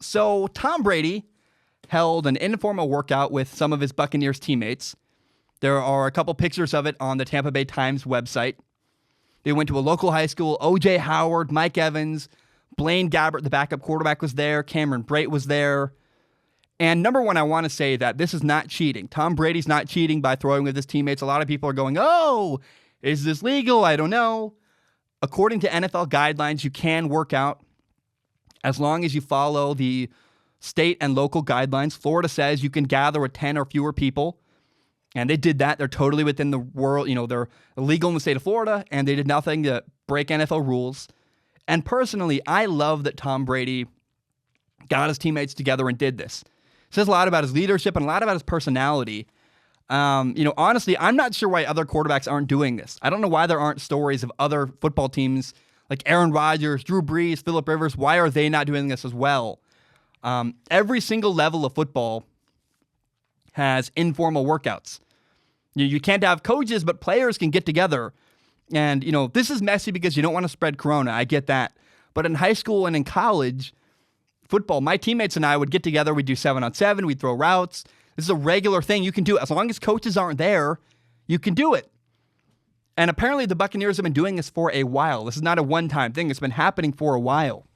So Tom Brady held an informal workout with some of his Buccaneers teammates. There are a couple pictures of it on the Tampa Bay Times website. They went to a local high school. O.J. Howard, Mike Evans, Blaine Gabbert, the backup quarterback, was there. Cameron Brate was there. And number one, I want to say that this is not cheating. Tom Brady's not cheating by throwing with his teammates. A lot of people are going, oh, is this legal? I don't know. According to NFL guidelines, you can work out as long as you follow the state and local guidelines. Florida says you can gather with 10 or fewer people. And they did that. They're totally within the world. They're illegal in the state of Florida, and they did nothing to break NFL rules. And personally, I love that Tom Brady got his teammates together and did this. It says a lot about his leadership and a lot about his personality. Honestly, I'm not sure why other quarterbacks aren't doing this. I don't know why there aren't stories of other football teams like Aaron Rodgers, Drew Brees, Phillip Rivers. Why are they not doing this as well? Every single level of football has informal workouts. You can't have coaches, but players can get together. And, this is messy because you don't want to spread corona. I get that. But in high school and in college football, my teammates and I would get together. We'd do 7-on-7. We'd throw routes. This is a regular thing. You can do it. As long as coaches aren't there, you can do it. And apparently the Buccaneers have been doing this for a while. This is not a one-time thing. It's been happening for a while.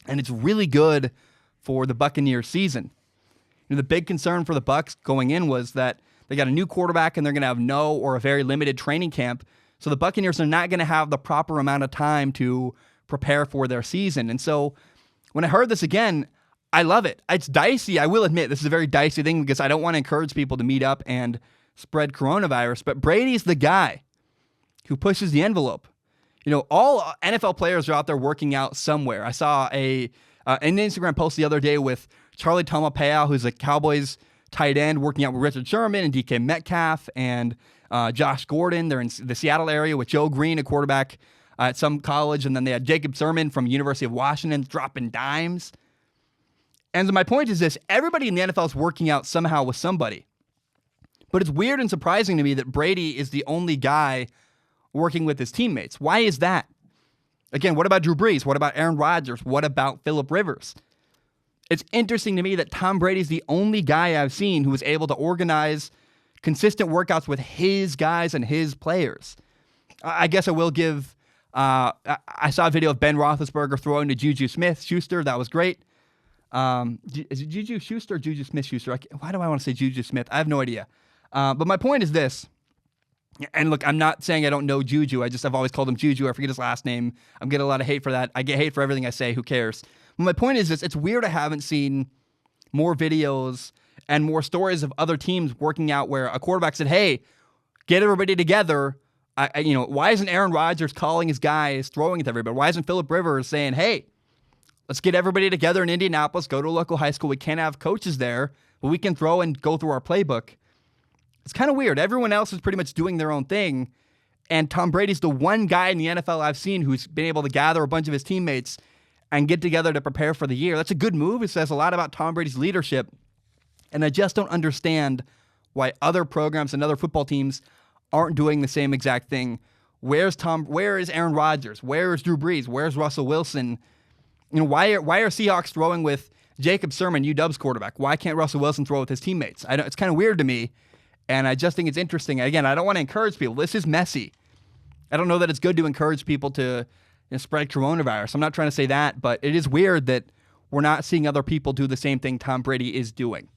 And it's really good for the Buccaneers season. The big concern for the Bucs going in was that they got a new quarterback and they're going to have no or a very limited training camp. So the Buccaneers are not going to have the proper amount of time to prepare for their season. And so when I heard this again, I love it. It's dicey. I will admit this is a very dicey thing because I don't want to encourage people to meet up and spread coronavirus. But Brady's the guy who pushes the envelope. All NFL players are out there working out somewhere. I saw an Instagram post the other day with Charlie Taumapea, who's a Cowboys tight end, working out with Richard Sherman and DK Metcalf and Josh Gordon. They're in the Seattle area with Joe Green, a quarterback at some college. And then they had Jacob Sirmon from University of Washington dropping dimes. And so my point is this. Everybody in the NFL is working out somehow with somebody. But it's weird and surprising to me that Brady is the only guy working with his teammates. Why is that? Again, what about Drew Brees? What about Aaron Rodgers? What about Phillip Rivers? It's interesting to me that Tom Brady's the only guy I've seen who was able to organize consistent workouts with his guys and his players. I guess I will give... I saw a video of Ben Roethlisberger throwing to Juju Smith-Schuster. That was great. Is it Juju Schuster or Juju Smith-Schuster? Why do I want to say Juju Smith? I have no idea. But my point is this. And look, I'm not saying I don't know Juju. I've always called him Juju. I forget his last name. I'm getting a lot of hate for that. I get hate for everything I say. Who cares? But my point is this. It's weird I haven't seen more videos and more stories of other teams working out where a quarterback said, hey, get everybody together. Why isn't Aaron Rodgers calling his guys, throwing it to everybody? Why isn't Phillip Rivers saying, hey, let's get everybody together in Indianapolis, go to a local high school. We can't have coaches there, but we can throw and go through our playbook. It's kind of weird. Everyone else is pretty much doing their own thing. And Tom Brady's the one guy in the NFL I've seen who's been able to gather a bunch of his teammates and get together to prepare for the year. That's a good move. It says a lot about Tom Brady's leadership. And I just don't understand why other programs and other football teams aren't doing the same exact thing. Where is Aaron Rodgers? Where is Drew Brees? Where's Russell Wilson? Why are Seahawks throwing with Jacob Sirmon, UW's quarterback? Why can't Russell Wilson throw with his teammates? It's kind of weird to me. And I just think it's interesting. Again, I don't want to encourage people. This is messy. I don't know that it's good to encourage people to spread coronavirus. I'm not trying to say that, but it is weird that we're not seeing other people do the same thing Tom Brady is doing.